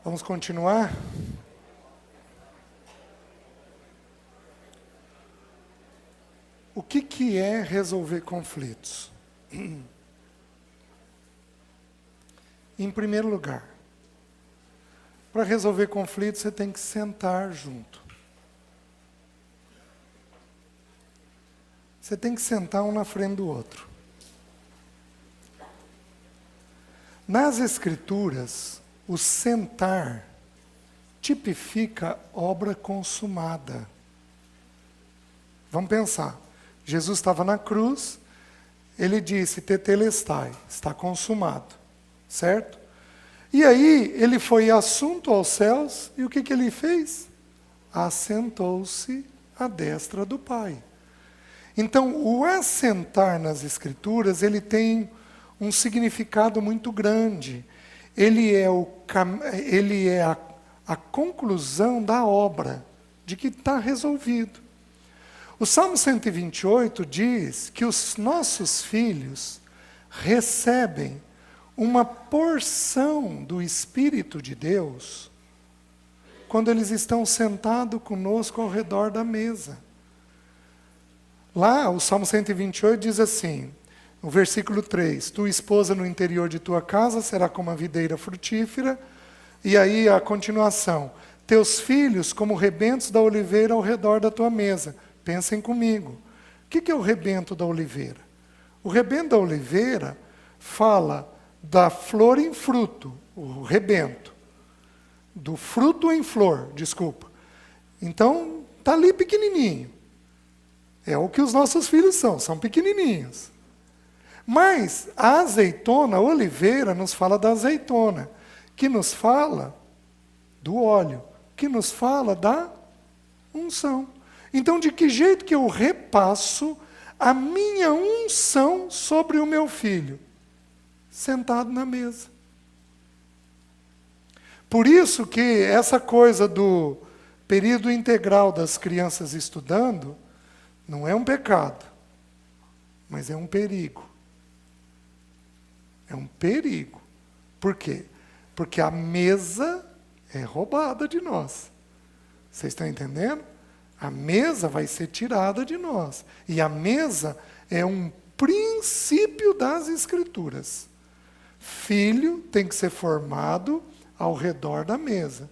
Vamos continuar? O que é resolver conflitos? Em primeiro lugar, para resolver conflitos você tem que sentar junto. Você tem que sentar um na frente do outro. Nas Escrituras, o sentar tipifica obra consumada. Vamos pensar. Jesus estava na cruz, ele disse, tetelestai, está consumado, certo? E aí, ele foi assunto aos céus, e o que ele fez? Assentou-se à destra do Pai. Então, o assentar nas Escrituras, ele tem um significado muito grande. Ele é a conclusão da obra, de que está resolvido. O Salmo 128 diz que os nossos filhos recebem uma porção do Espírito de Deus quando eles estão sentados conosco ao redor da mesa. Lá, o Salmo 128 diz assim, no versículo 3, tua esposa no interior de tua casa será como a videira frutífera, e aí a continuação, teus filhos como rebentos da oliveira ao redor da tua mesa. Pensem comigo, o que é o rebento da oliveira? O rebento da oliveira fala da flor em fruto, o rebento, do fruto em flor, desculpa. Então, está ali pequenininho. É o que os nossos filhos são pequenininhos. Mas a azeitona, a oliveira, nos fala da azeitona, que nos fala do óleo, que nos fala da unção. Então, de que jeito que eu repasso a minha unção sobre o meu filho? Sentado na mesa. Por isso que essa coisa do período integral das crianças estudando, não é um pecado, mas é um perigo. É um perigo. Por quê? Porque a mesa é roubada de nós. Vocês estão entendendo? A mesa vai ser tirada de nós. E a mesa é um princípio das Escrituras. Filho tem que ser formado ao redor da mesa.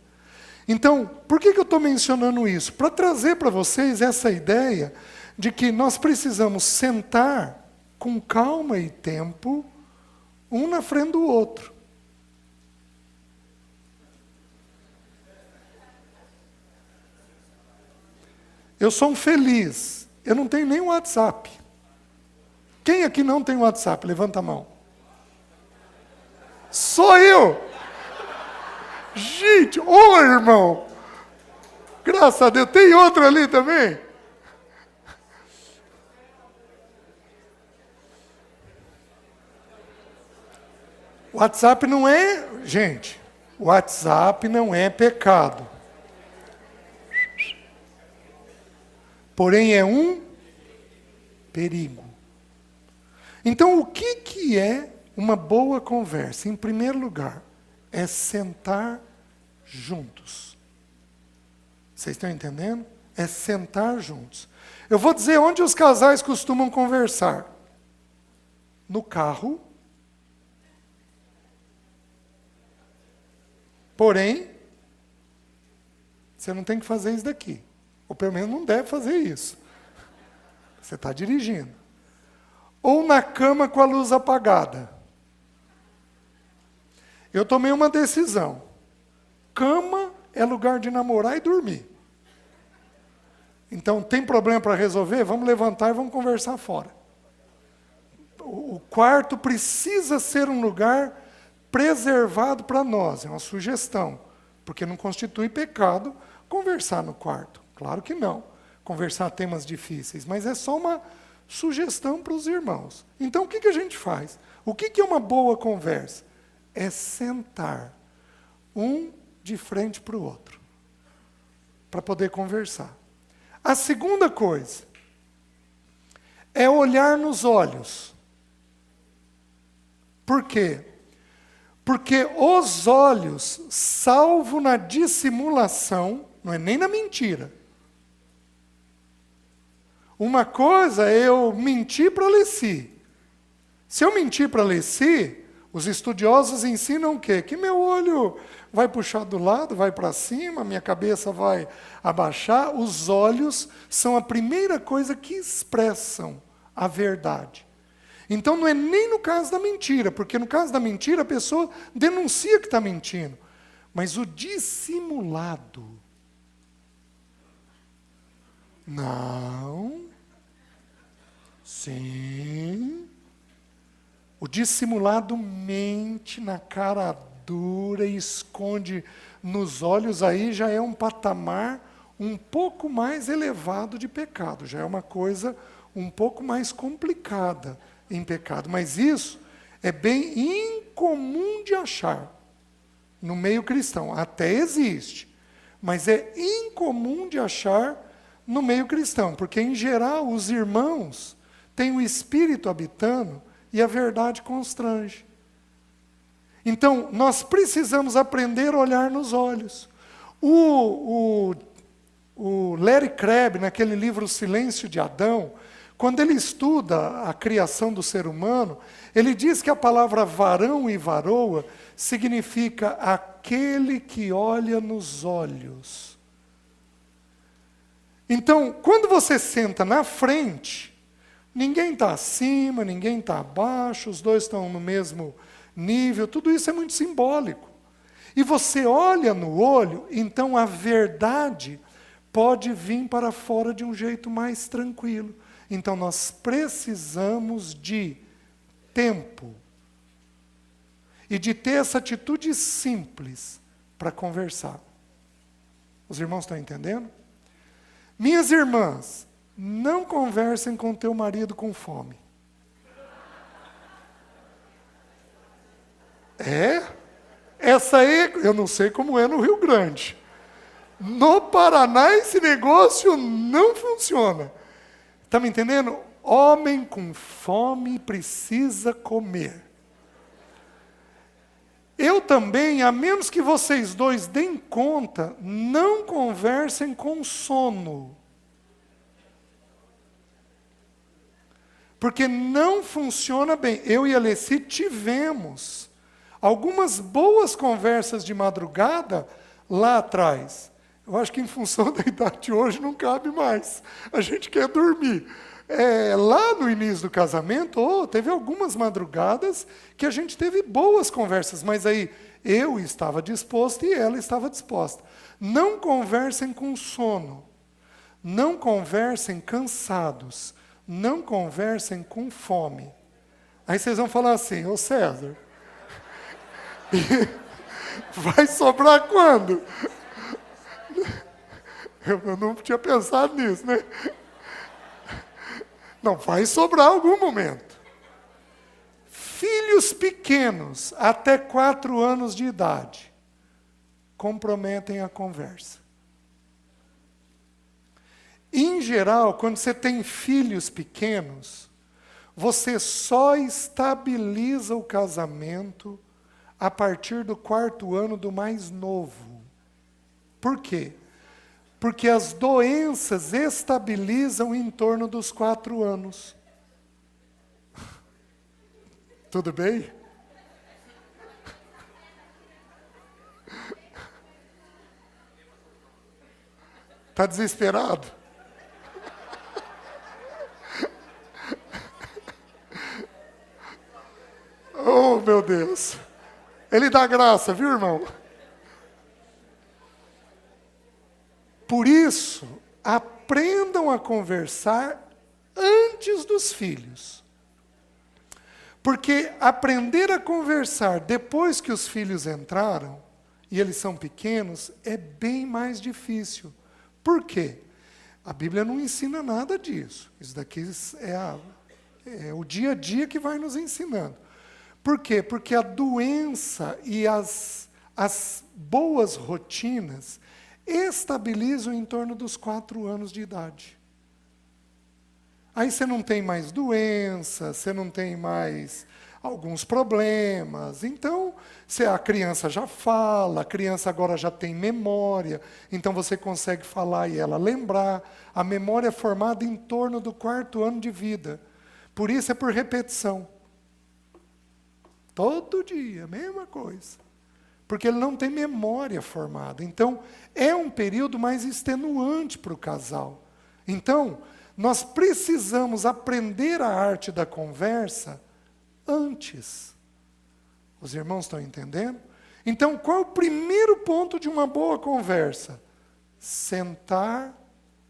Então, por que eu estou mencionando isso? Para trazer para vocês essa ideia de que nós precisamos sentar com calma e tempo, um na frente do outro. Eu sou um feliz, eu não tenho nem WhatsApp. Quem aqui não tem WhatsApp? Levanta a mão. Sou eu! Gente, ô irmão! Graças a Deus, tem outro ali também? WhatsApp não é, gente, WhatsApp não é pecado. Porém é um perigo. Então o que é uma boa conversa? Em primeiro lugar, é sentar juntos. Vocês estão entendendo? É sentar juntos. Eu vou dizer onde os casais costumam conversar. No carro. Porém, você não tem que fazer isso daqui. Ou pelo menos não deve fazer isso. Você está dirigindo. Ou na cama com a luz apagada. Eu tomei uma decisão. Cama é lugar de namorar e dormir. Então, tem problema para resolver? Vamos levantar e vamos conversar fora. O quarto precisa ser um lugar preservado para nós, é uma sugestão, porque não constitui pecado conversar no quarto. Claro que não, conversar temas difíceis, mas é só uma sugestão para os irmãos. Então, o que a gente faz? O que é uma boa conversa? É sentar um de frente para o outro, para poder conversar. A segunda coisa é olhar nos olhos. Por quê? Porque os olhos, salvo na dissimulação, não é nem na mentira. Uma coisa é eu mentir para Leci. Se eu mentir para Leci, os estudiosos ensinam o quê? Que meu olho vai puxar do lado, vai para cima, minha cabeça vai abaixar. Os olhos são a primeira coisa que expressam a verdade. Então não é nem no caso da mentira, porque no caso da mentira a pessoa denuncia que está mentindo. Mas o dissimulado, não, sim, o dissimulado mente na cara dura e esconde nos olhos, aí já é um patamar um pouco mais elevado de pecado, já é uma coisa um pouco mais complicada em pecado. Mas isso é bem incomum de achar no meio cristão. Até existe, mas é incomum de achar no meio cristão, porque em geral os irmãos têm o Espírito habitando e a verdade constrange. Então, nós precisamos aprender a olhar nos olhos. O Larry Crabb, naquele livro O Silêncio de Adão, quando ele estuda a criação do ser humano, ele diz que a palavra varão e varoa significa aquele que olha nos olhos. Então, quando você senta na frente, ninguém está acima, ninguém está abaixo, os dois estão no mesmo nível, tudo isso é muito simbólico. E você olha no olho, então a verdade pode vir para fora de um jeito mais tranquilo. Então nós precisamos de tempo e de ter essa atitude simples para conversar. Os irmãos estão entendendo? Minhas irmãs, não conversem com teu marido com fome. Essa aí, eu não sei como é no Rio Grande. No Paraná esse negócio não funciona. Está me entendendo? Homem com fome precisa comer. Eu também, a menos que vocês dois deem conta, não conversem com sono. Porque não funciona bem. Eu e a Leci tivemos algumas boas conversas de madrugada lá atrás. Eu acho que em função da idade hoje não cabe mais. A gente quer dormir. Lá no início do casamento, teve algumas madrugadas que a gente teve boas conversas, mas aí eu estava disposto e ela estava disposta. Não conversem com sono. Não conversem cansados. Não conversem com fome. Aí vocês vão falar assim, ô César, vai sobrar quando? Eu não tinha pensado nisso, né? Não, vai sobrar algum momento. Filhos pequenos, até 4 anos de idade, comprometem a conversa. Em geral, quando você tem filhos pequenos, você só estabiliza o casamento a partir do 4º ano do mais novo. Por quê? Porque as doenças estabilizam em torno dos 4 anos. Tudo bem? Está desesperado? Oh, meu Deus. Ele dá graça, viu, irmão? Por isso, aprendam a conversar antes dos filhos. Porque aprender a conversar depois que os filhos entraram, e eles são pequenos, é bem mais difícil. Por quê? A Bíblia não ensina nada disso. Isso daqui é o dia a dia que vai nos ensinando. Por quê? Porque a doença e as boas rotinas estabilizam em torno dos 4 anos de idade. Aí você não tem mais doença, você não tem mais alguns problemas. Então, se a criança já fala, a criança agora já tem memória, então você consegue falar e ela lembrar. A memória é formada em torno do 4º ano de vida. Por isso é por repetição. Todo dia, mesma coisa. Porque ele não tem memória formada. Então, é um período mais extenuante para o casal. Então, nós precisamos aprender a arte da conversa antes. Os irmãos estão entendendo? Então, qual é o primeiro ponto de uma boa conversa? Sentar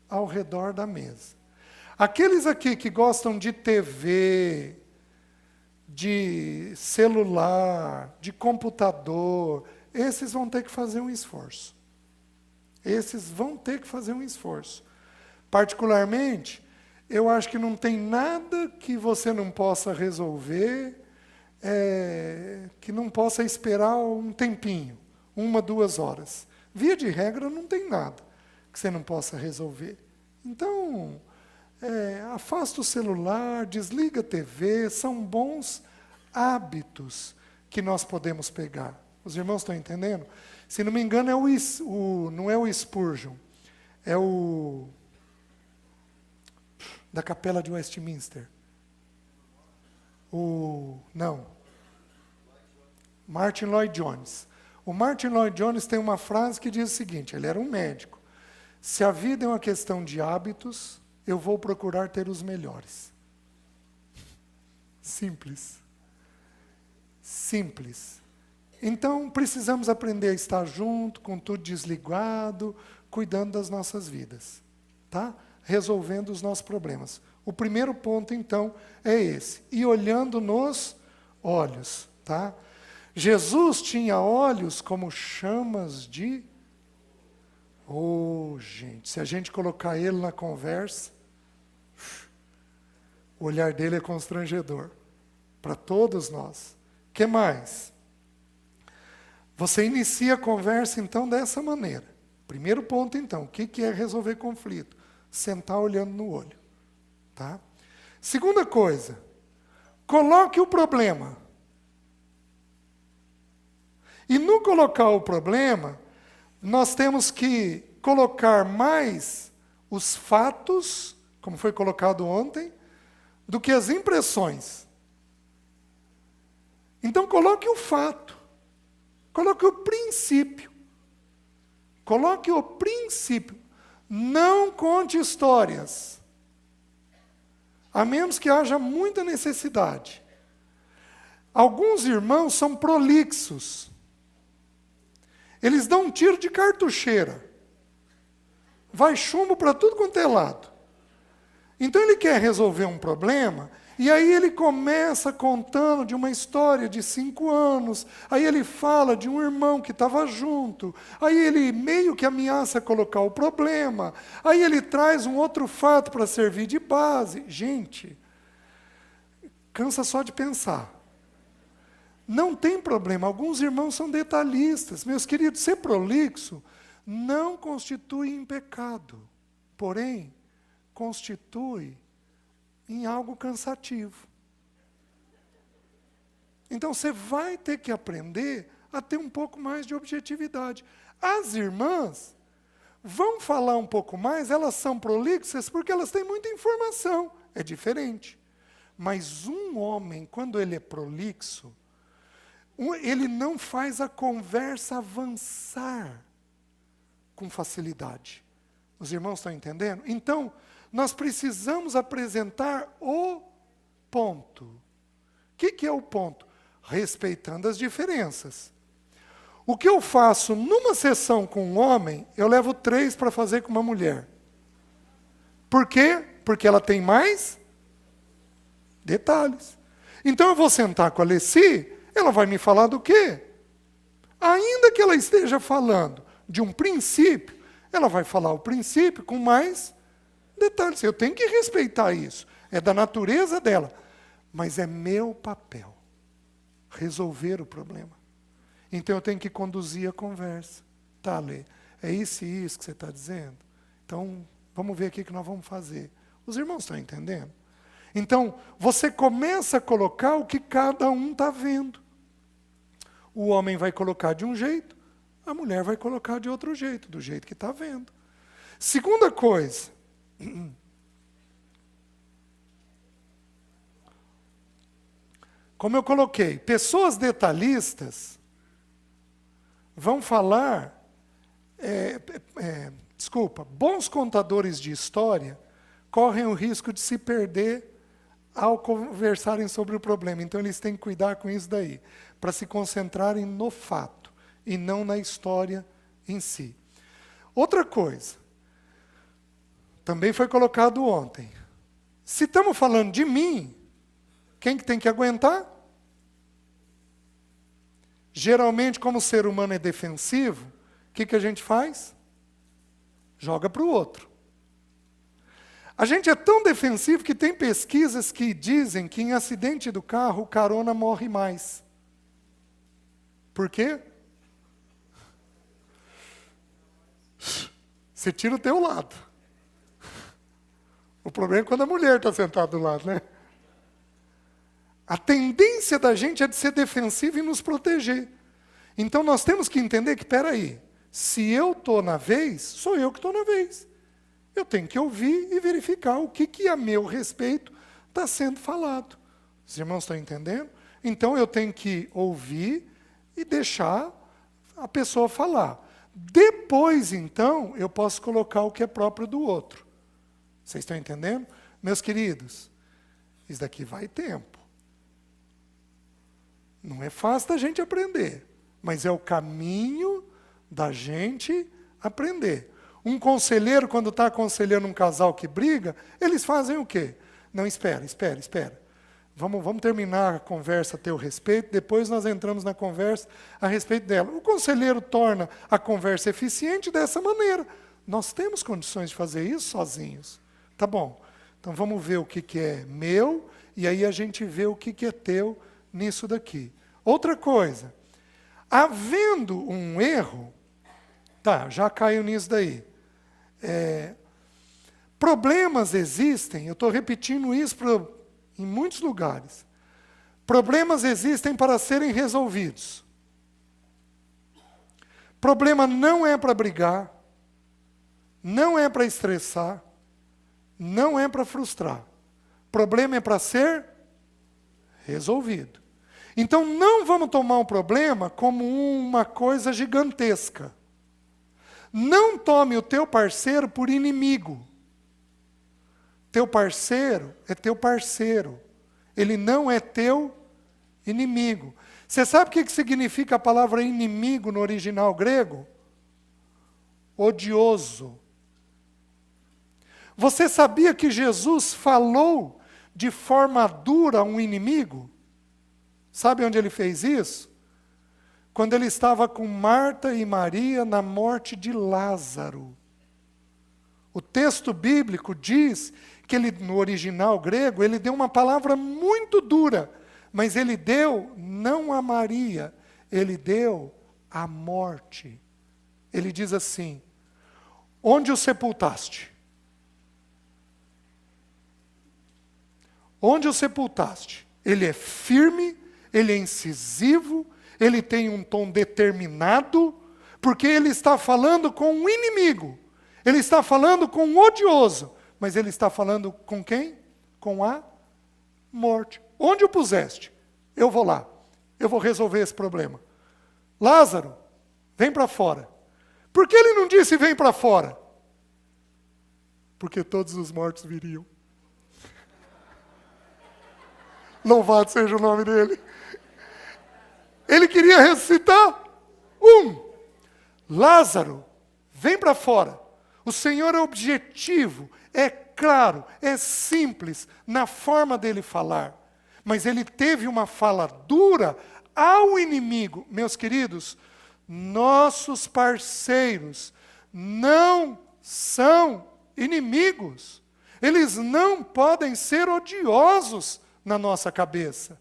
ao redor da mesa. Aqueles aqui que gostam de TV, de celular, de computador, esses vão ter que fazer um esforço. Esses vão ter que fazer um esforço. Particularmente, eu acho que não tem nada que você não possa resolver, que não possa esperar um tempinho, 1, 2 horas. Via de regra, não tem nada que você não possa resolver. Então, afasta o celular, desliga a TV, são bons hábitos que nós podemos pegar. Os irmãos estão entendendo? Se não me engano, não é o Spurgeon, é o da Capela de Westminster. Não. Martin Lloyd Jones. O Martin Lloyd Jones tem uma frase que diz o seguinte, ele era um médico: se a vida é uma questão de hábitos, eu vou procurar ter os melhores. Simples. Simples. Então, precisamos aprender a estar junto, com tudo desligado, cuidando das nossas vidas. Tá? Resolvendo os nossos problemas. O primeiro ponto, então, é esse. E olhando nos olhos. Tá? Jesus tinha olhos como chamas de... gente, se a gente colocar ele na conversa, o olhar dele é constrangedor. Para todos nós. O que mais? Você inicia a conversa, então, dessa maneira. Primeiro ponto, então, o que é resolver conflito? Sentar olhando no olho. Tá? Segunda coisa, coloque o problema. E no colocar o problema, nós temos que colocar mais os fatos, como foi colocado ontem, do que as impressões. Então coloque o fato, coloque o princípio. Coloque o princípio. Não conte histórias, a menos que haja muita necessidade. Alguns irmãos são prolixos. Eles dão um tiro de cartucheira. Vai chumbo para tudo quanto é lado. Então ele quer resolver um problema, e aí ele começa contando de uma história de 5 anos, aí ele fala de um irmão que estava junto, aí ele meio que ameaça colocar o problema, aí ele traz um outro fato para servir de base. Gente, cansa só de pensar. Não tem problema, alguns irmãos são detalhistas. Meus queridos, ser prolixo não constitui em pecado, porém, constitui em algo cansativo. Então, você vai ter que aprender a ter um pouco mais de objetividade. As irmãs vão falar um pouco mais, elas são prolixas porque elas têm muita informação, é diferente. Mas um homem, quando ele é prolixo, ele não faz a conversa avançar com facilidade. Os irmãos estão entendendo? Então, nós precisamos apresentar o ponto. O que é o ponto? Respeitando as diferenças. O que eu faço numa sessão com um homem, eu levo 3 para fazer com uma mulher. Por quê? Porque ela tem mais detalhes. Então eu vou sentar com a Alessi, ela vai me falar do quê? Ainda que ela esteja falando de um princípio, ela vai falar o princípio com mais detalhes. Eu tenho que respeitar isso. É da natureza dela. Mas é meu papel resolver o problema. Então eu tenho que conduzir a conversa. Tá, Lê? É isso e isso que você está dizendo? Então, vamos ver o que nós vamos fazer. Os irmãos estão entendendo? Então, você começa a colocar o que cada um está vendo. O homem vai colocar de um jeito, a mulher vai colocar de outro jeito, do jeito que está vendo. Segunda coisa. Como eu coloquei, pessoas detalhistas vão falar, bons contadores de história correm o risco de se perder ao conversarem sobre o problema. Então eles têm que cuidar com isso daí, para se concentrarem no fato e não na história em si. Outra coisa, também foi colocado ontem. Se estamos falando de mim, quem que tem que aguentar? Geralmente, como o ser humano é defensivo, o que a gente faz? Joga para o outro. A gente é tão defensivo que tem pesquisas que dizem que em acidente do carro, o carona morre mais. Por quê? Você tira o teu lado. O problema é quando a mulher está sentada do lado, né? A tendência da gente é de ser defensivo e nos proteger. Então nós temos que entender que, peraí, se eu estou na vez, sou eu que estou na vez. Eu tenho que ouvir e verificar o que a meu respeito está sendo falado. Os irmãos estão entendendo? Então eu tenho que ouvir e deixar a pessoa falar. Depois, então, eu posso colocar o que é próprio do outro. Vocês estão entendendo? Meus queridos, isso daqui vai tempo. Não é fácil da gente aprender, mas é o caminho da gente aprender. Um conselheiro, quando está aconselhando um casal que briga, eles fazem o quê? Não, espera. Vamos terminar a conversa a teu respeito, depois nós entramos na conversa a respeito dela. O conselheiro torna a conversa eficiente dessa maneira. Nós temos condições de fazer isso sozinhos. Tá bom, então vamos ver o que é meu, e aí a gente vê o que é teu nisso daqui. Outra coisa, havendo um erro, tá, já caiu nisso daí. Problemas existem, eu estou repetindo isso em muitos lugares. Problemas existem para serem resolvidos. Problema não é para brigar, não é para estressar, não é para frustrar. Problema é para ser resolvido. Então não vamos tomar um problema como uma coisa gigantesca. Não tome o teu parceiro por inimigo. Teu parceiro é teu parceiro. Ele não é teu inimigo. Você sabe o que significa a palavra inimigo no original grego? Odioso. Você sabia que Jesus falou de forma dura a um inimigo? Sabe onde ele fez isso? Quando ele estava com Marta e Maria na morte de Lázaro. O texto bíblico diz que ele, no original grego, ele deu uma palavra muito dura, mas ele deu não a Maria, ele deu a morte. Ele diz assim: onde o sepultaste? Onde o sepultaste? Ele é firme, ele é incisivo, ele tem um tom determinado, porque ele está falando com um inimigo, ele está falando com um odioso, mas ele está falando com quem? Com a morte. Onde o puseste? Eu vou lá, eu vou resolver esse problema. Lázaro, vem para fora. Por que ele não disse vem para fora? Porque todos os mortos viriam. Louvado seja o nome dele. Ele queria ressuscitar Lázaro, vem para fora. O Senhor é objetivo, é claro, é simples na forma dele falar. Mas ele teve uma fala dura ao inimigo. Meus queridos, nossos parceiros não são inimigos. Eles não podem ser odiosos na nossa cabeça.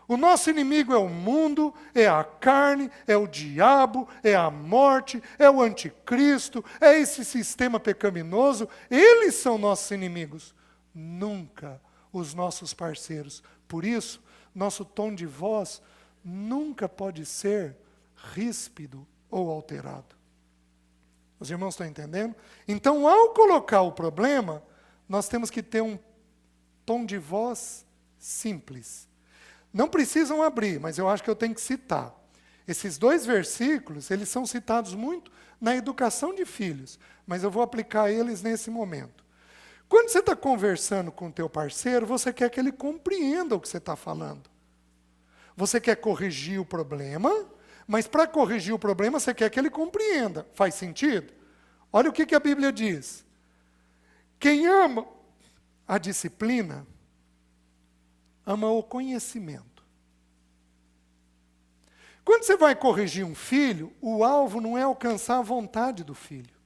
O nosso inimigo é o mundo, é a carne, é o diabo, é a morte, é o anticristo, é esse sistema pecaminoso. Eles são nossos inimigos. Nunca os nossos parceiros. Por isso, nosso tom de voz nunca pode ser ríspido ou alterado. Os irmãos estão entendendo? Então, ao colocar o problema, nós temos que ter um tom de voz simples. Não precisam abrir, mas eu acho que eu tenho que citar. Esses 2 versículos, eles são citados muito na educação de filhos, mas eu vou aplicar eles nesse momento. Quando você está conversando com o teu parceiro, você quer que ele compreenda o que você está falando. Você quer corrigir o problema, mas para corrigir o problema, você quer que ele compreenda. Faz sentido? Olha o que a Bíblia diz. Quem ama a disciplina, ama o conhecimento. Quando você vai corrigir um filho, o alvo não é alcançar a vontade do filho.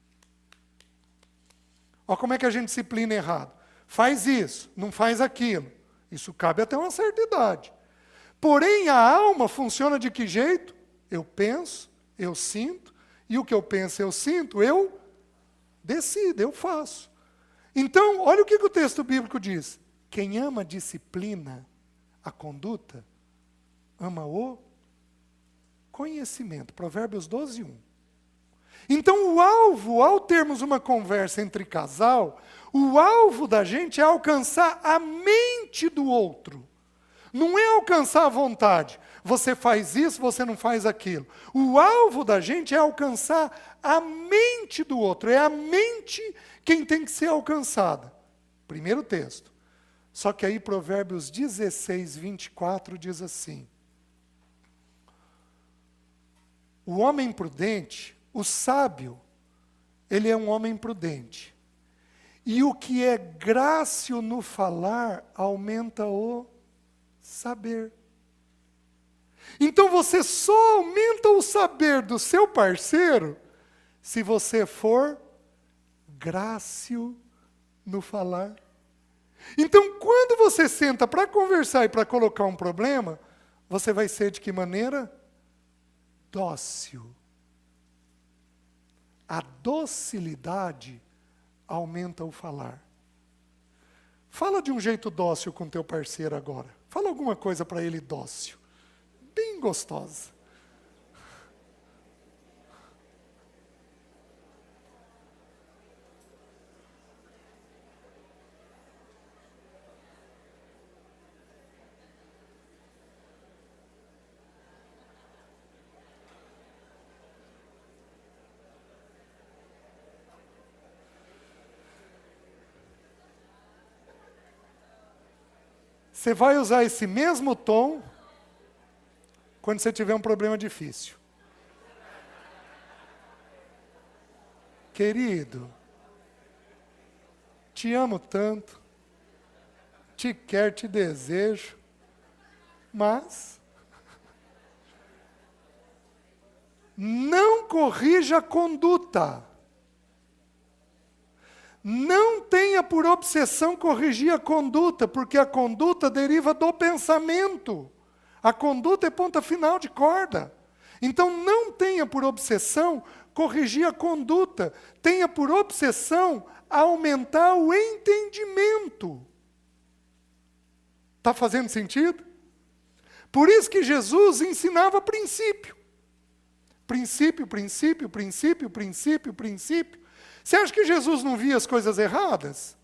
Olha como é que a gente disciplina errado. Faz isso, não faz aquilo. Isso cabe até uma certa idade. Porém, a alma funciona de que jeito? Eu penso, eu sinto, e o que eu penso, eu sinto, eu decido, eu faço. Então, olha o que o texto bíblico diz. Quem ama a disciplina, a conduta, ama o conhecimento. Provérbios 12, 1. Então, o alvo, ao termos uma conversa entre casal, o alvo da gente é alcançar a mente do outro. Não é alcançar a vontade. Você faz isso, você não faz aquilo. O alvo da gente é alcançar a mente do outro. É a mente quem tem que ser alcançada. Primeiro texto. Só que aí Provérbios 16, 24 diz assim. O homem prudente, o sábio, ele é um homem prudente. E o que é grácil no falar aumenta o saber. Então você só aumenta o saber do seu parceiro se você for grácil no falar. Então, quando você senta para conversar e para colocar um problema, você vai ser de que maneira? Dócil. A docilidade aumenta o falar. Fala de um jeito dócil com teu parceiro agora. Fala alguma coisa para ele dócil. Bem gostosa. Você vai usar esse mesmo tom quando você tiver um problema difícil. Querido, te amo tanto, te quero, te desejo, mas não corrija a conduta. Não tenha por obsessão corrigir a conduta, porque a conduta deriva do pensamento. A conduta é ponta final de corda. Então não tenha por obsessão corrigir a conduta. Tenha por obsessão aumentar o entendimento. Está fazendo sentido? Por isso que Jesus ensinava princípio. Princípio, princípio, princípio, princípio, princípio. Você acha que Jesus não via as coisas erradas?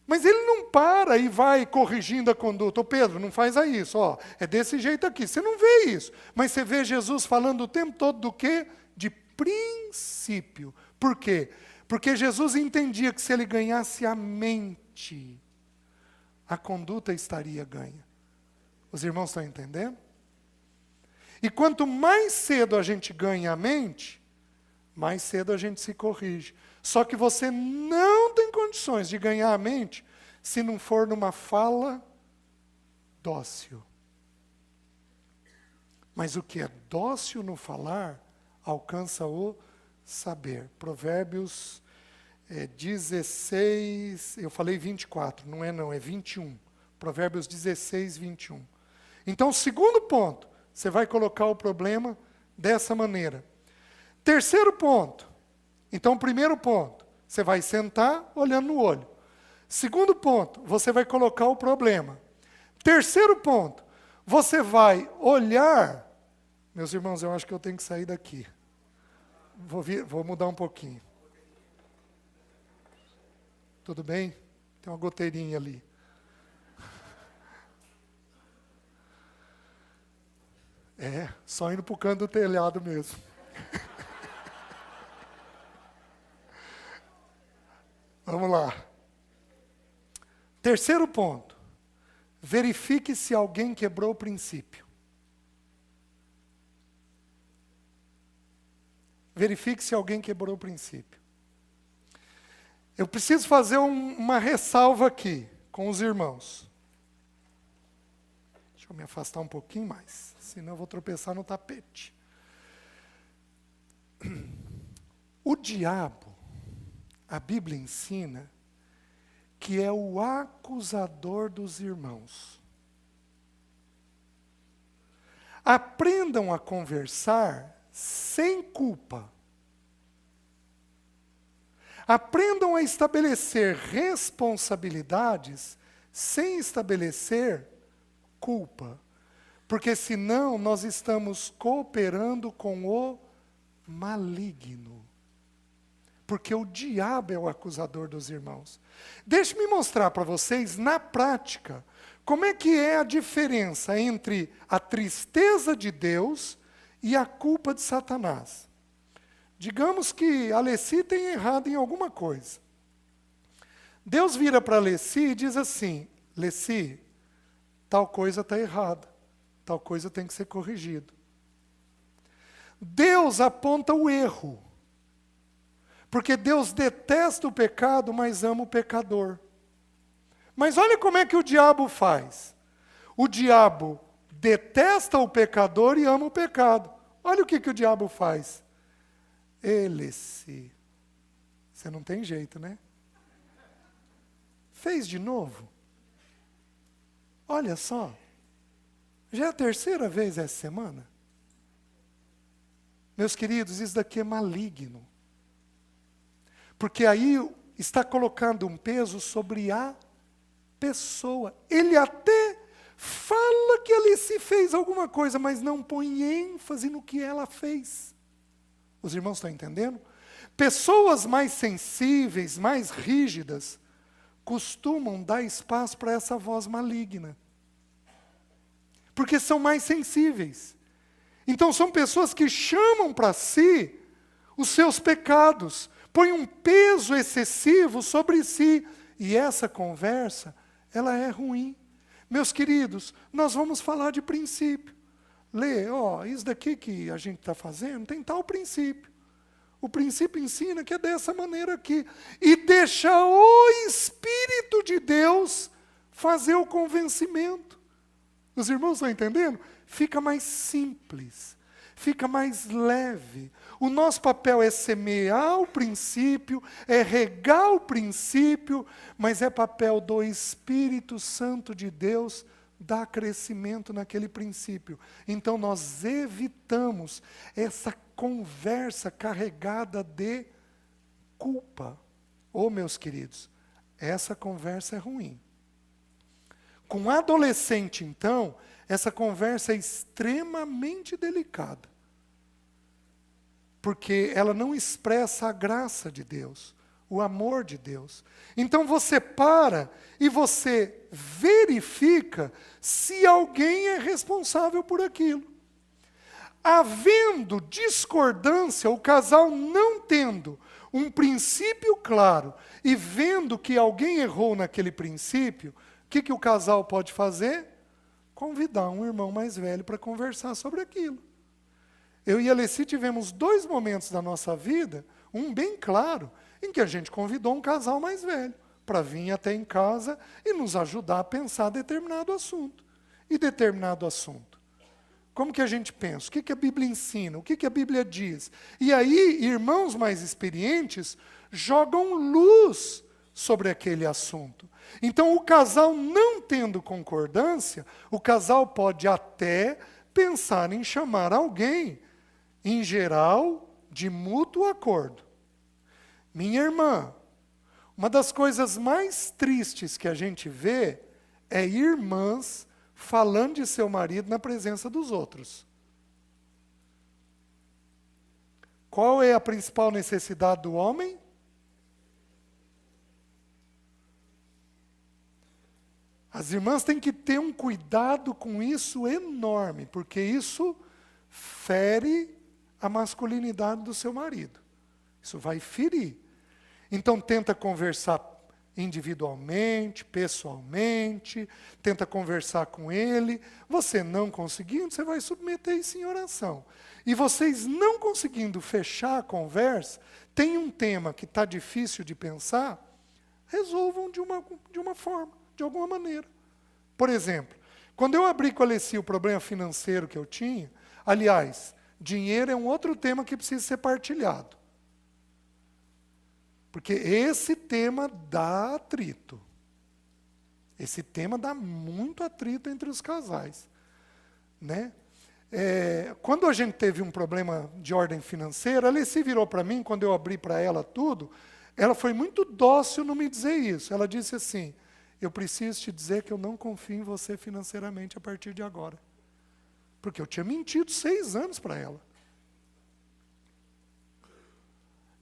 Mas ele não para e vai corrigindo a conduta. Ô Pedro, não faz isso, ó, é desse jeito aqui. Você não vê isso. Mas você vê Jesus falando o tempo todo do quê? De princípio. Por quê? Porque Jesus entendia que se ele ganhasse a mente, a conduta estaria ganha. Os irmãos estão entendendo? E quanto mais cedo a gente ganha a mente, mais cedo a gente se corrige. Só que você não tem condições de ganhar a mente se não for numa fala dócil. Mas o que é dócil no falar, alcança o saber. Provérbios 16, eu falei 24, não, é 21. Provérbios 16, 21. Então, segundo ponto, você vai colocar o problema dessa maneira. Terceiro ponto. Então, primeiro ponto, você vai sentar olhando no olho. Segundo ponto, você vai colocar o problema. Terceiro ponto, você vai olhar. Meus irmãos, eu acho que eu tenho que sair daqui. Vou mudar um pouquinho. Tudo bem? Tem uma goteirinha ali. Só indo para o canto do telhado mesmo. Vamos lá. Terceiro ponto. Verifique se alguém quebrou o princípio. Verifique se alguém quebrou o princípio. Eu preciso fazer uma ressalva aqui com os irmãos. Deixa eu me afastar um pouquinho mais, senão eu vou tropeçar no tapete. O diabo, a Bíblia ensina, que é o acusador dos irmãos. Aprendam a conversar sem culpa. Aprendam a estabelecer responsabilidades sem estabelecer culpa. Porque senão nós estamos cooperando com o maligno. Porque o diabo é o acusador dos irmãos. Deixe-me mostrar para vocês, na prática, como é que é a diferença entre a tristeza de Deus e a culpa de Satanás. Digamos que a Leci tem errado em alguma coisa. Deus vira para a Leci e diz assim: Leci, tal coisa está errada, tal coisa tem que ser corrigido. Deus aponta o erro. Porque Deus detesta o pecado, mas ama o pecador. Mas olha como é que o diabo faz. O diabo detesta o pecador e ama o pecado. Olha o que o diabo faz. Você não tem jeito, né? Fez de novo? Olha só. Já é a terceira vez essa semana. Meus queridos, isso daqui é maligno. Porque aí está colocando um peso sobre a pessoa. Ele até fala que ali se fez alguma coisa, mas não põe ênfase no que ela fez. Os irmãos estão entendendo? Pessoas mais sensíveis, mais rígidas, costumam dar espaço para essa voz maligna. Porque são mais sensíveis. Então são pessoas que chamam para si os seus pecados, põe um peso excessivo sobre si. E essa conversa, ela é ruim. Meus queridos, nós vamos falar de princípio. Lê, isso daqui que a gente está fazendo tem tal princípio. O princípio ensina que é dessa maneira aqui. E deixa o Espírito de Deus fazer o convencimento. Os irmãos estão entendendo? Fica mais simples, fica mais leve. O nosso papel é semear o princípio, é regar o princípio, mas é papel do Espírito Santo de Deus dar crescimento naquele princípio. Então nós evitamos essa conversa carregada de culpa. Meus queridos, essa conversa é ruim. Com adolescente, então, essa conversa é extremamente delicada. Porque ela não expressa a graça de Deus, o amor de Deus. Então você para e você verifica se alguém é responsável por aquilo. Havendo discordância, o casal não tendo um princípio claro e vendo que alguém errou naquele princípio, o que o casal pode fazer? Convidar um irmão mais velho para conversar sobre aquilo. Eu e a Leci tivemos 2 momentos da nossa vida, um bem claro, em que a gente convidou um casal mais velho para vir até em casa e nos ajudar a pensar determinado assunto. E determinado assunto. Como que a gente pensa? O que a Bíblia ensina? O que a Bíblia diz? E aí, irmãos mais experientes jogam luz sobre aquele assunto. Então, o casal não tendo concordância, o casal pode até pensar em chamar alguém, em geral, de mútuo acordo. Minha irmã, Uma das coisas mais tristes que a gente vê é irmãs falando de seu marido na presença dos outros. Qual é a principal necessidade do homem? As irmãs têm que ter um cuidado com isso enorme, porque isso fere a masculinidade do seu marido. Isso vai ferir. Então tenta conversar individualmente, pessoalmente, tenta conversar com ele. Você não conseguindo, você vai submeter isso em oração. E vocês não conseguindo fechar a conversa, tem um tema que está difícil de pensar, resolvam de uma forma, de alguma maneira. Por exemplo, quando eu abri com a Alessi o problema financeiro que eu tinha, aliás, dinheiro é um outro tema que precisa ser partilhado. Porque esse tema dá atrito. Esse tema dá muito atrito entre os casais. Né? Quando a gente teve um problema de ordem financeira, a Alessi virou para mim, quando eu abri para ela tudo, ela foi muito dócil no me dizer isso. Ela disse assim, eu preciso te dizer que eu não confio em você financeiramente a partir de agora. Porque eu tinha mentido 6 anos para ela.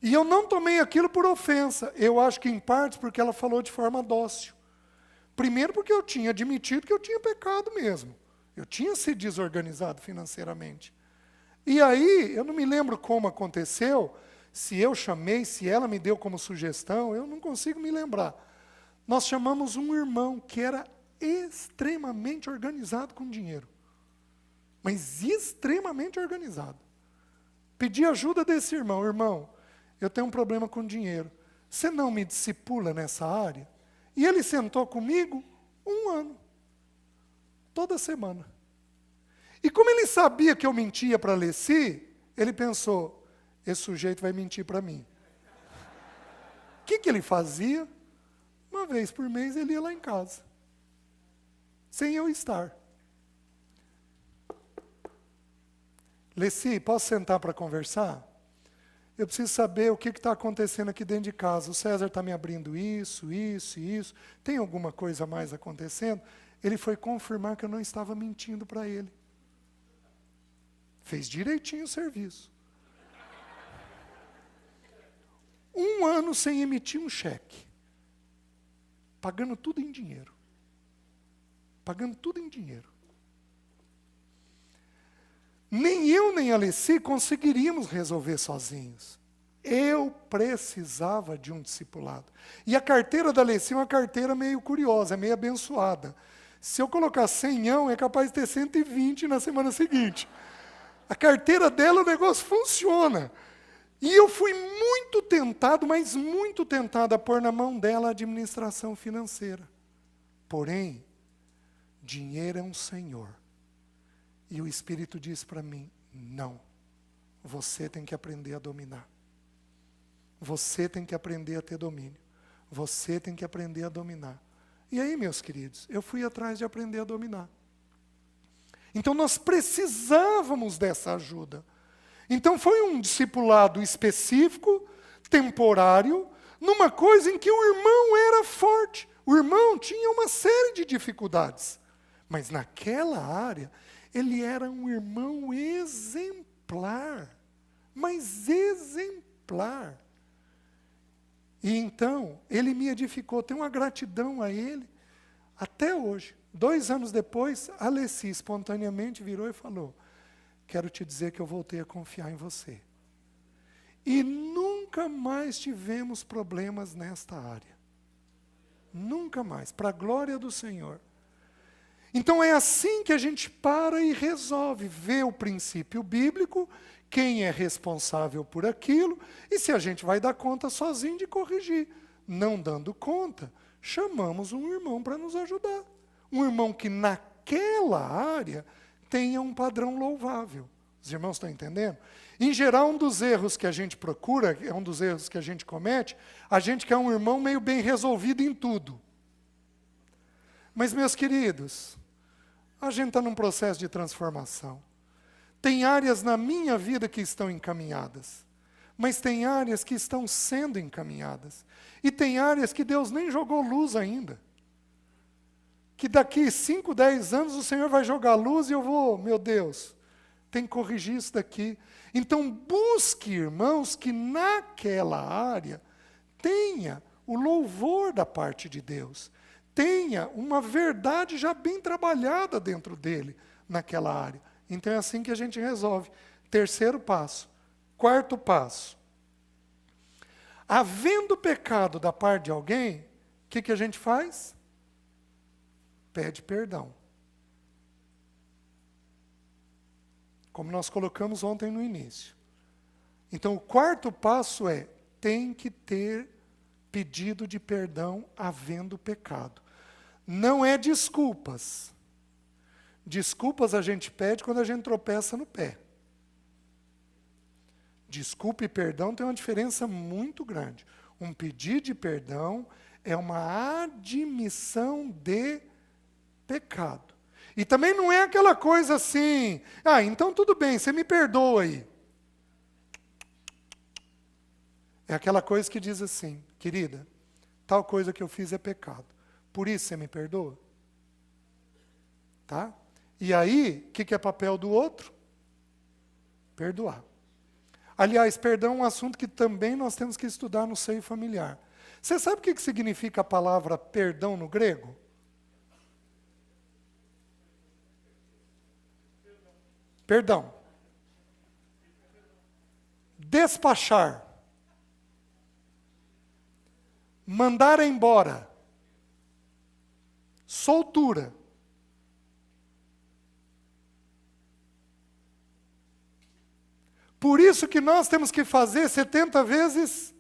E eu não tomei aquilo por ofensa. Eu acho que, em partes, porque ela falou de forma dócil. Primeiro, porque eu tinha admitido que eu tinha pecado mesmo. Eu tinha se desorganizado financeiramente. E aí, eu não me lembro como aconteceu, se eu chamei, se ela me deu como sugestão, eu não consigo me lembrar. Nós chamamos um irmão que era extremamente organizado com dinheiro. Mas extremamente organizado. Pedi ajuda desse irmão. Irmão, eu tenho um problema com dinheiro. Você não me discipula nessa área? E ele sentou comigo 1 ano. Toda semana. E como ele sabia que eu mentia para a Alessi, ele pensou, esse sujeito vai mentir para mim. O que ele fazia? 1 vez por mês ele ia lá em casa. Sem eu estar. Alessi, posso sentar para conversar? Eu preciso saber o que está acontecendo aqui dentro de casa. O César está me abrindo isso. Tem alguma coisa a mais acontecendo? Ele foi confirmar que eu não estava mentindo para ele. Fez direitinho o serviço. 1 ano sem emitir um cheque. Pagando tudo em dinheiro. Pagando tudo em dinheiro. Nem eu nem a Alessi conseguiríamos resolver sozinhos. Eu precisava de um discipulado. E a carteira da Alessi é uma carteira meio curiosa, é meio abençoada. Se eu colocar 100, é capaz de ter 120 na semana seguinte. A carteira dela, o negócio funciona. E eu fui muito tentado, mas muito tentado a pôr na mão dela a administração financeira. Porém, dinheiro é um senhor. E o Espírito diz para mim, não, você tem que aprender a dominar. Você tem que aprender a ter domínio. Você tem que aprender a dominar. E aí, meus queridos, eu fui atrás de aprender a dominar. Então nós precisávamos dessa ajuda. Então foi um discipulado específico, temporário, numa coisa em que o irmão era forte. O irmão tinha uma série de dificuldades. Mas naquela área, ele era um irmão exemplar. Mas exemplar. E então, ele me edificou. Tenho uma gratidão a ele até hoje. 2 anos depois, a Alessi espontaneamente virou e falou, quero te dizer que eu voltei a confiar em você. E nunca mais tivemos problemas nesta área. Nunca mais, para a glória do Senhor. Então é assim que a gente para e resolve, vê o princípio bíblico, quem é responsável por aquilo, e se a gente vai dar conta sozinho de corrigir. Não dando conta, chamamos um irmão para nos ajudar. Um irmão que naquela área tenha um padrão louvável. Os irmãos estão entendendo? Em geral, um dos erros que a gente procura, é um dos erros que a gente comete, a gente quer um irmão meio bem resolvido em tudo. Mas, meus queridos, a gente está num processo de transformação. Tem áreas na minha vida que estão encaminhadas. Mas tem áreas que estão sendo encaminhadas. E tem áreas que Deus nem jogou luz ainda. Que daqui 5, 10 anos o Senhor vai jogar luz e eu vou, meu Deus, tem que corrigir isso daqui. Então busque, irmãos, que naquela área tenha o louvor da parte de Deus. Tenha uma verdade já bem trabalhada dentro dele, naquela área. Então é assim que a gente resolve. Terceiro passo. Quarto passo. Havendo pecado da parte de alguém, o que a gente faz? Pede perdão. Como nós colocamos ontem no início. Então o quarto passo é, tem que ter pedido de perdão havendo pecado. Não é desculpas. Desculpas a gente pede quando a gente tropeça no pé. Desculpa e perdão tem uma diferença muito grande. Um pedido de perdão é uma admissão de pecado. E também não é aquela coisa assim, então tudo bem, você me perdoa aí. É aquela coisa que diz assim, querida, tal coisa que eu fiz é pecado. Por isso você me perdoa? Tá? E aí, o que é papel do outro? Perdoar. Aliás, perdão é um assunto que também nós temos que estudar no seio familiar. Você sabe o que significa a palavra perdão no grego? Perdão. Despachar. Mandar embora. Soltura. Por isso que nós temos que fazer 70 vezes.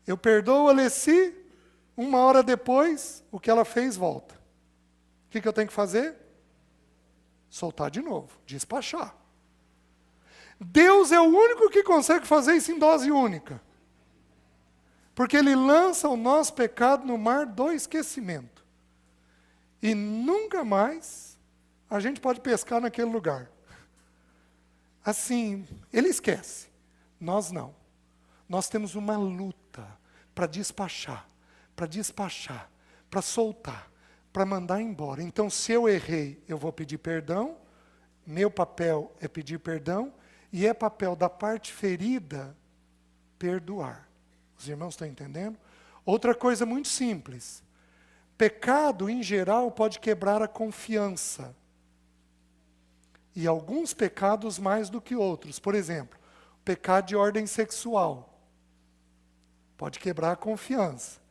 Eu perdoo a Alessi, 1 hora depois, o que ela fez volta. O que eu tenho que fazer? Soltar de novo, despachar. Deus é o único que consegue fazer isso em dose única. Porque Ele lança o nosso pecado no mar do esquecimento. E nunca mais a gente pode pescar naquele lugar. Assim, Ele esquece. Nós não. Nós temos uma luta para despachar, para soltar, para mandar embora. Então, se eu errei, eu vou pedir perdão. Meu papel é pedir perdão. E é papel da parte ferida perdoar. Os irmãos estão entendendo? Outra coisa muito simples. Pecado, em geral, pode quebrar a confiança. E alguns pecados mais do que outros. Por exemplo, pecado de ordem sexual. Pode quebrar a confiança.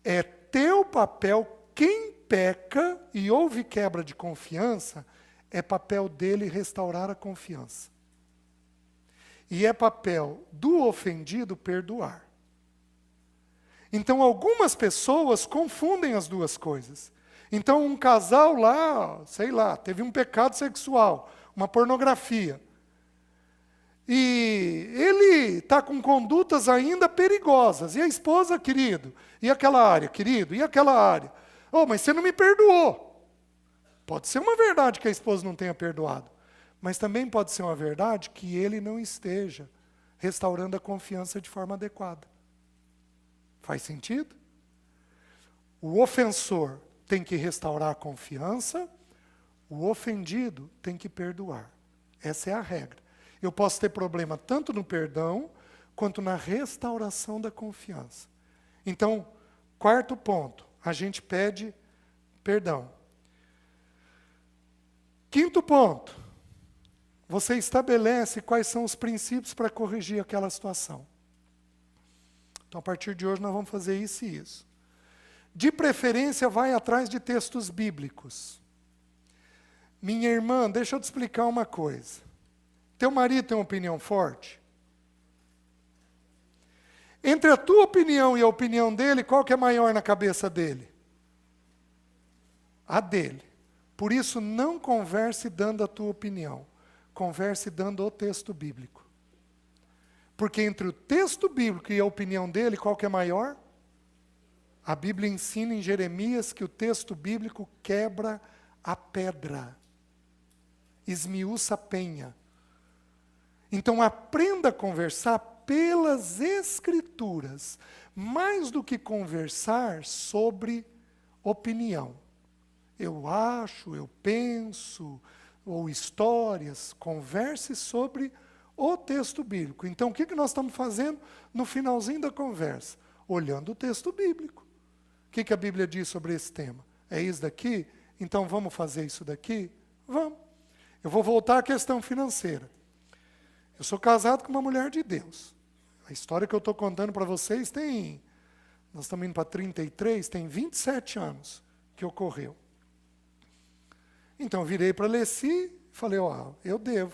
É teu papel, quem peca e houve quebra de confiança, é papel dele restaurar a confiança. E é papel do ofendido perdoar. Então, algumas pessoas confundem as duas coisas. Então, um casal lá, sei lá, teve um pecado sexual, uma pornografia. E ele está com condutas ainda perigosas. E a esposa, querido, e aquela área, querido, e aquela área. Mas você não me perdoou. Pode ser uma verdade que a esposa não tenha perdoado. Mas também pode ser uma verdade que ele não esteja restaurando a confiança de forma adequada. Faz sentido? O ofensor tem que restaurar a confiança, o ofendido tem que perdoar. Essa é a regra. Eu posso ter problema tanto no perdão, quanto na restauração da confiança. Então, quarto ponto, a gente pede perdão. Quinto ponto, você estabelece quais são os princípios para corrigir aquela situação. Então, a partir de hoje, nós vamos fazer isso e isso. De preferência, vai atrás de textos bíblicos. Minha irmã, deixa eu te explicar uma coisa. Teu marido tem uma opinião forte? Entre a tua opinião e a opinião dele, qual que é maior na cabeça dele? A dele. Por isso, não converse dando a tua opinião. Converse dando o texto bíblico. Porque entre o texto bíblico e a opinião dele, qual que é maior? A Bíblia ensina em Jeremias que o texto bíblico quebra a pedra, esmiuça a penha. Então aprenda a conversar pelas Escrituras, mais do que conversar sobre opinião. Eu acho, eu penso, ou histórias, converse sobre o texto bíblico. Então, o que nós estamos fazendo no finalzinho da conversa? Olhando o texto bíblico. O que a Bíblia diz sobre esse tema? É isso daqui? Então, vamos fazer isso daqui? Vamos. Eu vou voltar à questão financeira. Eu sou casado com uma mulher de Deus. A história que eu estou contando para vocês nós estamos indo para 33, tem 27 anos que ocorreu. Então, eu virei para a Leci e falei, eu devo.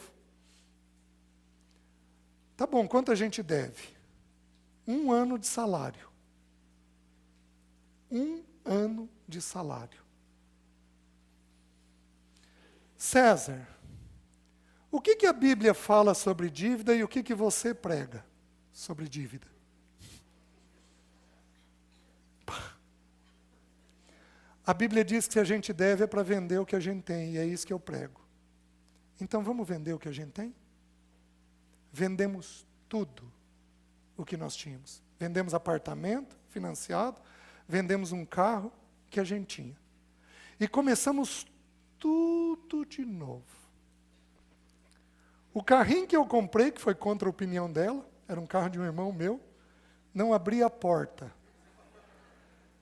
Tá bom, quanto a gente deve? 1 ano de salário. 1 ano de salário. César, o que a Bíblia fala sobre dívida e o que você prega sobre dívida? A Bíblia diz que se a gente deve é para vender o que a gente tem, e é isso que eu prego. Então vamos vender o que a gente tem? Vendemos tudo o que nós tínhamos. Vendemos apartamento financiado, vendemos um carro que a gente tinha. E começamos tudo de novo. O carrinho que eu comprei, que foi contra a opinião dela, era um carro de um irmão meu, não abria a porta.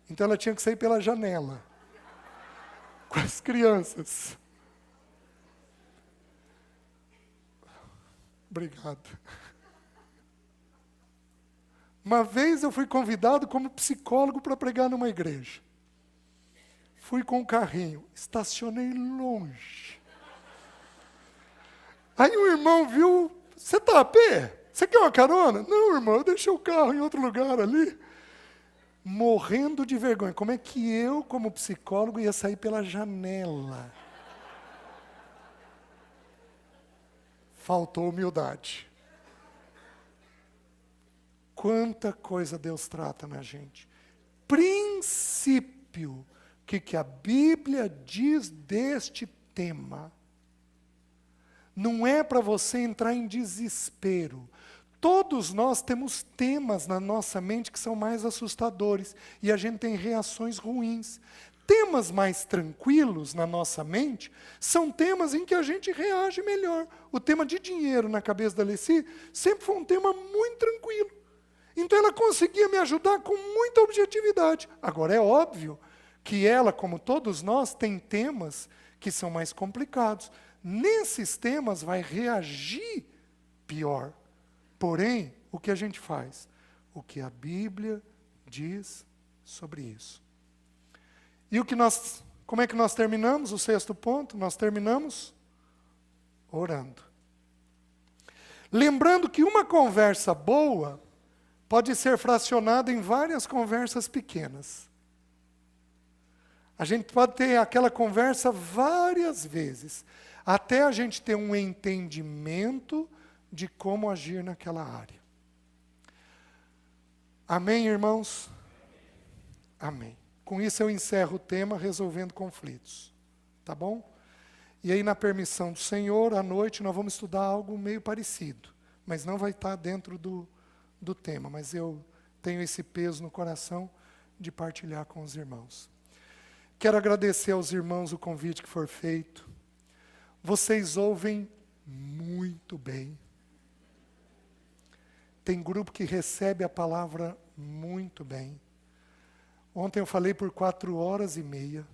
Então ela tinha que sair pela janela. Com as crianças. Obrigado. Uma vez eu fui convidado como psicólogo para pregar numa igreja. Fui com o carrinho, estacionei longe. Aí o irmão viu, você está a pé? Você quer uma carona? Não, irmão, eu deixei o carro em outro lugar ali. Morrendo de vergonha. Como é que eu, como psicólogo, ia sair pela janela? Faltou humildade. Quanta coisa Deus trata na gente. Princípio. O que a Bíblia diz deste tema? Não é para você entrar em desespero. Todos nós temos temas na nossa mente que são mais assustadores e a gente tem reações ruins. Temas mais tranquilos na nossa mente são temas em que a gente reage melhor. O tema de dinheiro na cabeça da Leci sempre foi um tema muito tranquilo. Então ela conseguia me ajudar com muita objetividade. Agora é óbvio que ela, como todos nós, tem temas que são mais complicados. Nesses temas vai reagir pior. Porém, o que a gente faz? O que a Bíblia diz sobre isso. E como é que nós terminamos o 6º ponto? Nós terminamos orando. Lembrando que uma conversa boa pode ser fracionada em várias conversas pequenas. A gente pode ter aquela conversa várias vezes, até a gente ter um entendimento de como agir naquela área. Amém, irmãos? Amém. Com isso eu encerro o tema resolvendo conflitos. Tá bom? E aí, na permissão do Senhor, à noite nós vamos estudar algo meio parecido, mas não vai estar dentro do tema, mas eu tenho esse peso no coração de partilhar com os irmãos. Quero agradecer aos irmãos o convite que for feito. Vocês ouvem muito bem. Tem grupo que recebe a palavra muito bem. Ontem eu falei por 4h30.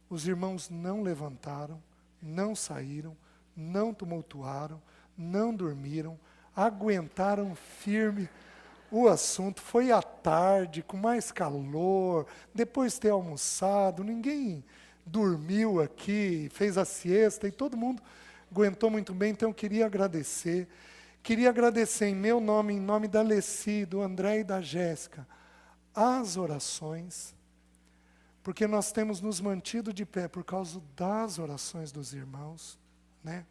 Os irmãos não levantaram, não saíram, não tumultuaram, não dormiram, aguentaram firme o assunto. Foi à tarde, com mais calor, depois de ter almoçado, ninguém dormiu aqui, fez a siesta e todo mundo aguentou muito bem, então eu queria agradecer. Queria agradecer em meu nome, em nome da Leci, do André e da Jéssica, as orações, porque nós temos nos mantido de pé por causa das orações dos irmãos, né?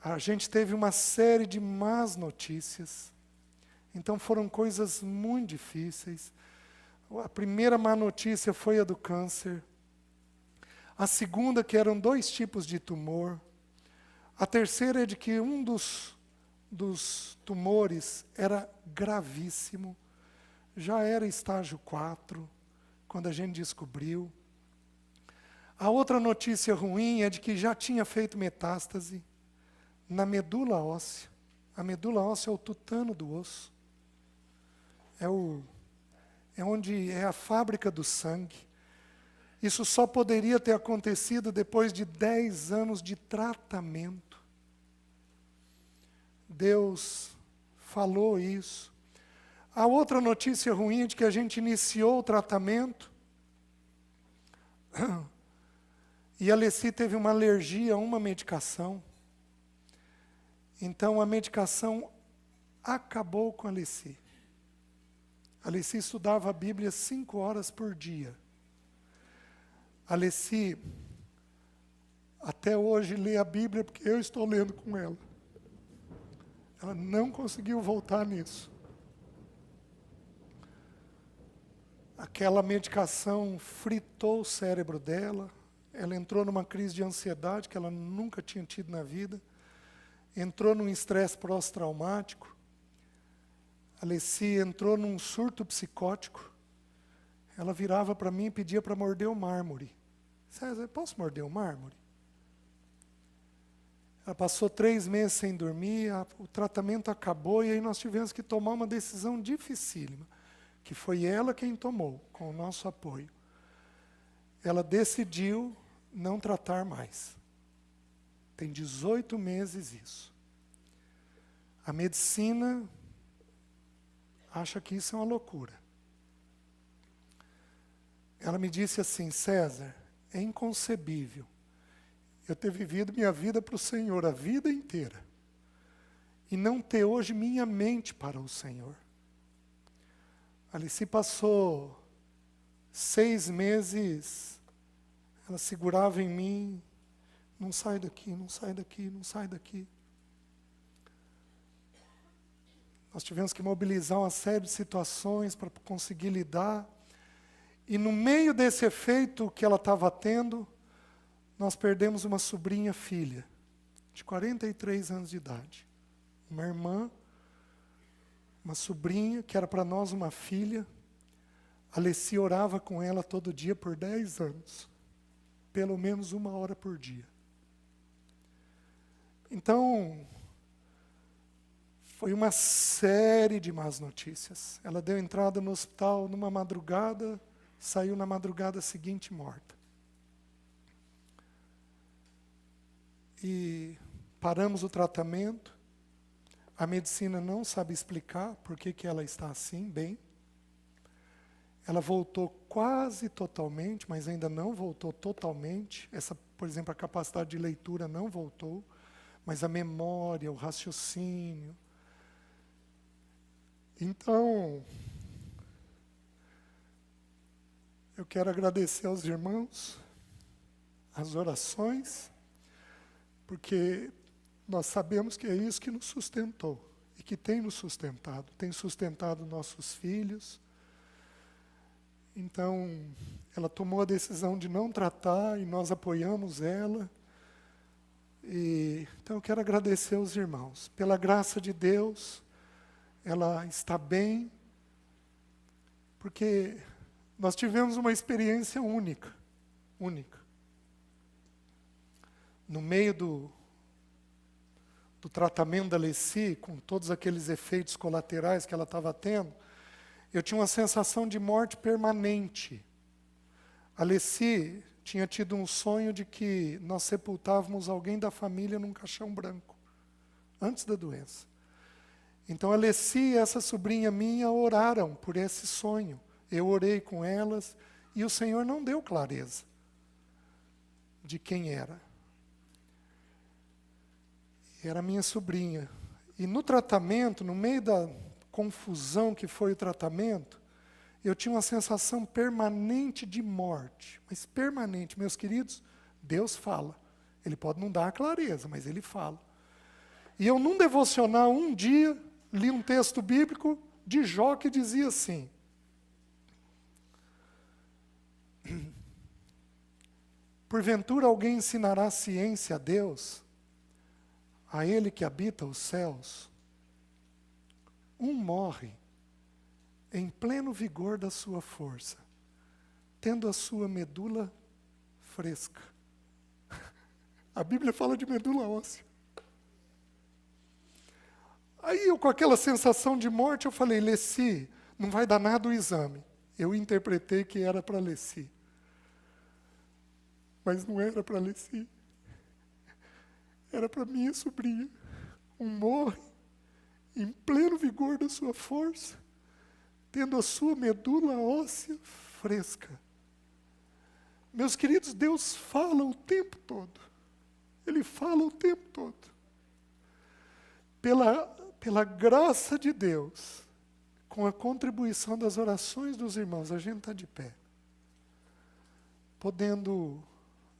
A gente teve uma série de más notícias, então foram coisas muito difíceis. A primeira má notícia foi a do câncer, a segunda que eram 2 tipos de tumor, a terceira é de que um dos dos tumores era gravíssimo. Já era estágio 4, quando a gente descobriu. A outra notícia ruim é de que já tinha feito metástase na medula óssea. A medula óssea é o tutano do osso. É onde é a fábrica do sangue. Isso só poderia ter acontecido depois de 10 anos de tratamento. Deus falou isso. A outra notícia ruim é de que a gente iniciou o tratamento e a Alessi teve uma alergia a uma medicação. Então a medicação acabou com a Alessi. A Alessi estudava a Bíblia 5 horas por dia. A Alessi até hoje lê a Bíblia porque eu estou lendo com ela. Ela não conseguiu voltar nisso. Aquela medicação fritou o cérebro dela. Ela entrou numa crise de ansiedade que ela nunca tinha tido na vida. Entrou num estresse pós-traumático. A Alessi entrou num surto psicótico. Ela virava para mim e pedia para morder o mármore. César, posso morder o mármore? Ela passou 3 meses sem dormir, o tratamento acabou e aí nós tivemos que tomar uma decisão dificílima, que foi ela quem tomou, com o nosso apoio. Ela decidiu não tratar mais. Tem 18 meses isso. A medicina acha que isso é uma loucura. Ela me disse assim, César, é inconcebível eu ter vivido minha vida para o Senhor a vida inteira e não ter hoje minha mente para o Senhor. A Alessi passou 6 meses, ela segurava em mim, não sai daqui, não sai daqui, não sai daqui. Nós tivemos que mobilizar uma série de situações para conseguir lidar. E no meio desse efeito que ela estava tendo, nós perdemos uma sobrinha filha, de 43 anos de idade. Uma irmã, uma sobrinha, que era para nós uma filha. A Alessi orava com ela todo dia por 10 anos. Pelo menos 1 hora por dia. Então, foi uma série de más notícias. Ela deu entrada no hospital numa madrugada, saiu na madrugada seguinte morta. E paramos o tratamento. A medicina não sabe explicar por que ela está assim, bem. Ela voltou quase totalmente, mas ainda não voltou totalmente. Essa, por exemplo, a capacidade de leitura não voltou, mas a memória, o raciocínio. Então, eu quero agradecer aos irmãos, as orações, porque nós sabemos que é isso que nos sustentou e que tem nos sustentado. Tem sustentado nossos filhos. Então, ela tomou a decisão de não tratar e nós apoiamos ela. Então, eu quero agradecer aos irmãos. Pela graça de Deus, ela está bem, porque nós tivemos uma experiência única. No meio do tratamento da Alessi, com todos aqueles efeitos colaterais que ela estava tendo, eu tinha uma sensação de morte permanente. A Alessi tinha tido um sonho de que nós sepultávamos alguém da família num caixão branco, antes da doença. Então a Alessi e essa sobrinha minha oraram por esse sonho. Eu orei com elas e o Senhor não deu clareza de quem era. Era minha sobrinha. E no tratamento, no meio da confusão que foi o tratamento, eu tinha uma sensação permanente de morte. Mas permanente, meus queridos, Deus fala. Ele pode não dar a clareza, mas Ele fala. E eu, num devocional, um dia, li um texto bíblico de Jó que dizia assim: porventura alguém ensinará ciência a Deus, a Ele que habita os céus? Um morre em pleno vigor da sua força, tendo a sua medula fresca. A Bíblia fala de medula óssea. Aí eu, com aquela sensação de morte, eu falei, Leci, não vai dar nada o exame. Eu interpretei que era para Leci. Mas não era para Leci. Era para minha sobrinha. Um morre em pleno vigor da sua força, tendo a sua medula óssea fresca. Meus queridos, Deus fala o tempo todo. Ele fala o tempo todo. Pela graça de Deus, com a contribuição das orações dos irmãos, a gente está de pé. Podendo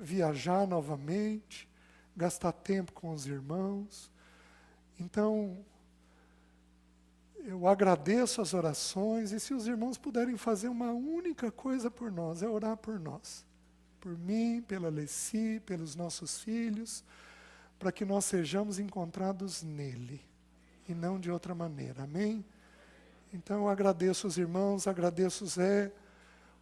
viajar novamente, gastar tempo com os irmãos. Então, eu agradeço as orações, e se os irmãos puderem fazer uma única coisa por nós, é orar por nós. Por mim, pela Leci, pelos nossos filhos, para que nós sejamos encontrados nele, e não de outra maneira. Amém? Então eu agradeço os irmãos, agradeço Zé,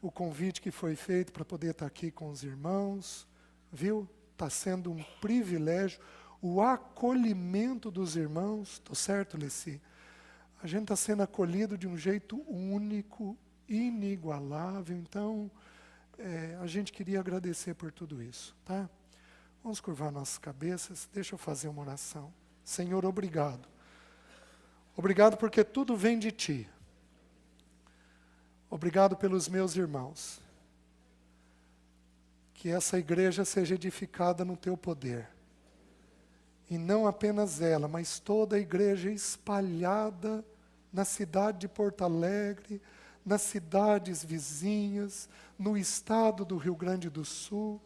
o convite que foi feito para poder estar aqui com os irmãos, viu? Está sendo um privilégio, o acolhimento dos irmãos, estou certo, Leci? A gente está sendo acolhido de um jeito único, inigualável, então a gente queria agradecer por tudo isso, tá? Vamos curvar nossas cabeças, deixa eu fazer uma oração. Senhor, obrigado. Obrigado porque tudo vem de Ti. Obrigado pelos meus irmãos. Que essa igreja seja edificada no Teu poder. E não apenas ela, mas toda a igreja espalhada na cidade de Porto Alegre, nas cidades vizinhas, no estado do Rio Grande do Sul.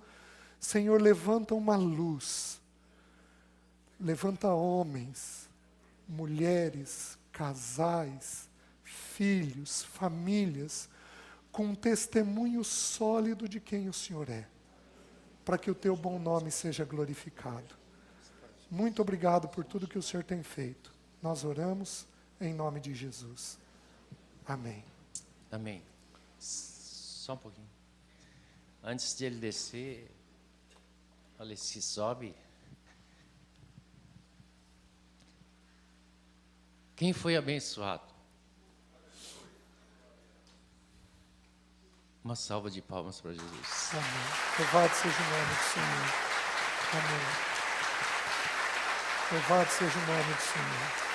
Senhor, levanta uma luz. Levanta homens, mulheres, casais, filhos, famílias, com um testemunho sólido de quem o Senhor é, para que o Teu bom nome seja glorificado. Muito obrigado por tudo que o Senhor tem feito. Nós oramos em nome de Jesus. Amém. Amém. Só um pouquinho. Antes de ele descer, olha, se sobe. Quem foi abençoado? Uma salva de palmas para Jesus. Amém. Louvado seja o nome do Senhor. Amém. Louvado seja o nome do Senhor.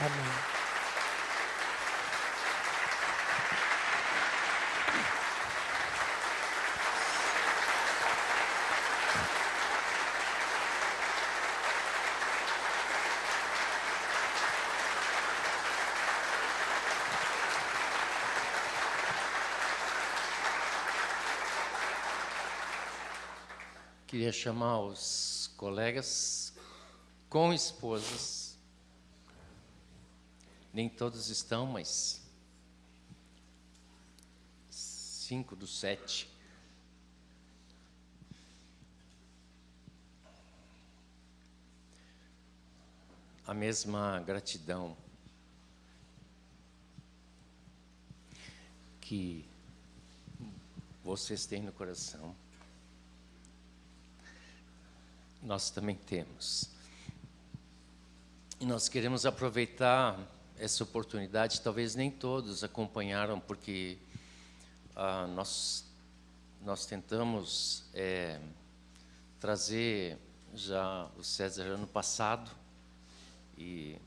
Amém. Queria chamar os colegas com esposas. Nem todos estão, mas 5 dos 7. A mesma gratidão que vocês têm no coração, nós também temos. E nós queremos aproveitar essa oportunidade. Talvez nem todos acompanharam, porque nós tentamos trazer já o César ano passado, e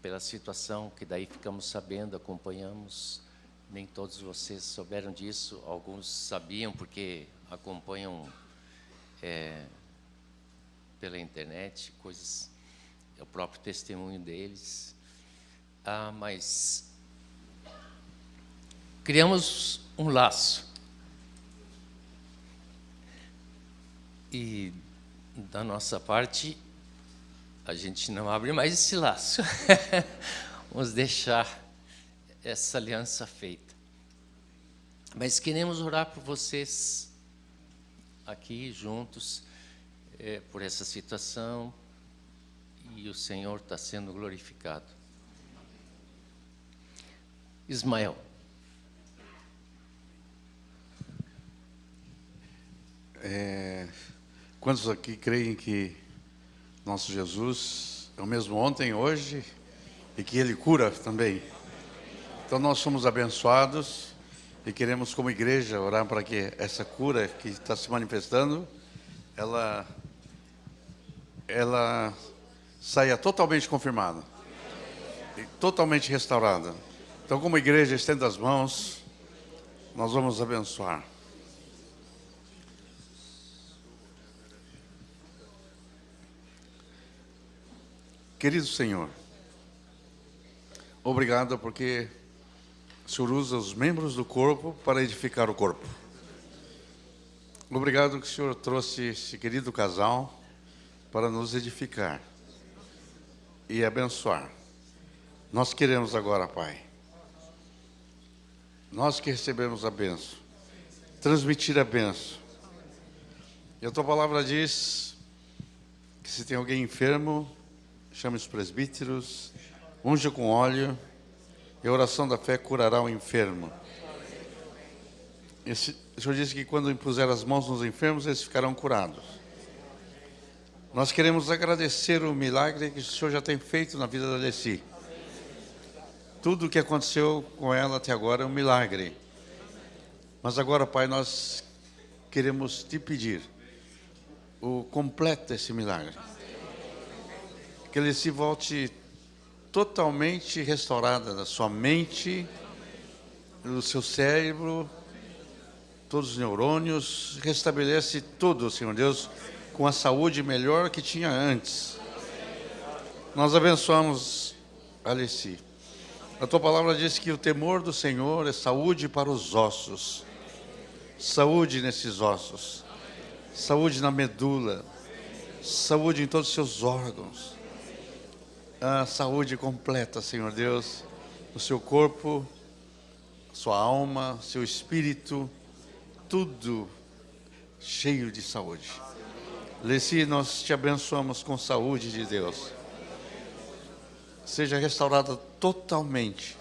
pela situação que daí ficamos sabendo, acompanhamos, nem todos vocês souberam disso, alguns sabiam porque acompanham pela internet, coisas, é o próprio testemunho deles. Mas criamos um laço. E da nossa parte, a gente não abre mais esse laço. Vamos deixar essa aliança feita. Mas queremos orar por vocês aqui juntos, por essa situação, e e o Senhor está sendo glorificado. Ismael. Quantos aqui creem que nosso Jesus é o mesmo ontem, hoje, e que Ele cura também? Então nós somos abençoados e queremos, como igreja, orar para que essa cura que está se manifestando, ela saia totalmente confirmada e totalmente restaurada. Então, como igreja, estenda as mãos, nós vamos abençoar. Querido Senhor, obrigado porque o Senhor usa os membros do corpo para edificar o corpo. Obrigado que o Senhor trouxe esse querido casal para nos edificar e abençoar. Nós queremos agora, Pai, nós que recebemos a bênção, transmitir a bênção. E a Tua palavra diz que se tem alguém enfermo, chame os presbíteros, unja com óleo, e a oração da fé curará o enfermo. O Senhor disse que quando impuser as mãos nos enfermos, eles ficarão curados. Nós queremos agradecer o milagre que o Senhor já tem feito na vida da Alessi. Tudo o que aconteceu com ela até agora é um milagre. Mas agora, Pai, nós queremos te pedir o completo desse milagre. Que ele se volte totalmente restaurada da sua mente, do seu cérebro, todos os neurônios, restabelece tudo, Senhor Deus, com a saúde melhor que tinha antes. Nós abençoamos a Alessi. A Tua palavra diz que o temor do Senhor é saúde para os ossos. Saúde nesses ossos. Saúde na medula. Saúde em todos os seus órgãos. A saúde completa, Senhor Deus, no seu corpo, sua alma, seu espírito, tudo cheio de saúde. Alessi, nós te abençoamos com saúde de Deus. Seja restaurada totalmente,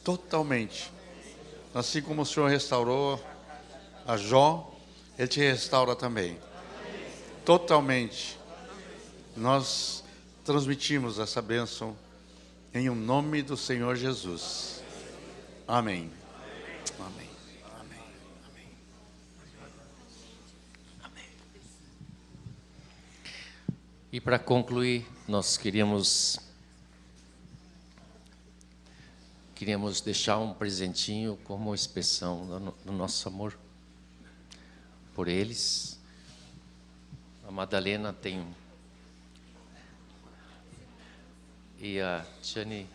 totalmente. Assim como o Senhor restaurou a Jó, Ele te restaura também, totalmente. Nós transmitimos essa bênção em nome do Senhor Jesus. Amém. Amém. Amém. Amém. Amém. E para concluir, nós queríamos deixar um presentinho como expressão do nosso amor por eles. A Madalena tem e a Tiane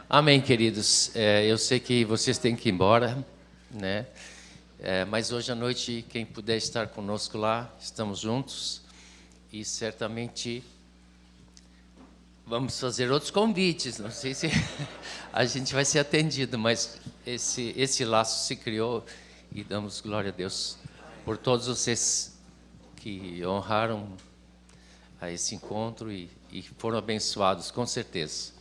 Amém, queridos. Eu sei que vocês têm que ir embora, né? Mas hoje à noite, quem puder estar conosco lá, estamos juntos. E certamente vamos fazer outros convites. Não sei se a gente vai ser atendido, mas esse laço se criou e damos glória a Deus por todos vocês que honraram a esse encontro e foram abençoados, com certeza.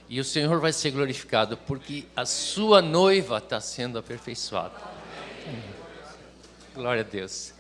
E o Senhor vai ser glorificado, porque a sua noiva está sendo aperfeiçoada. Glória a Deus.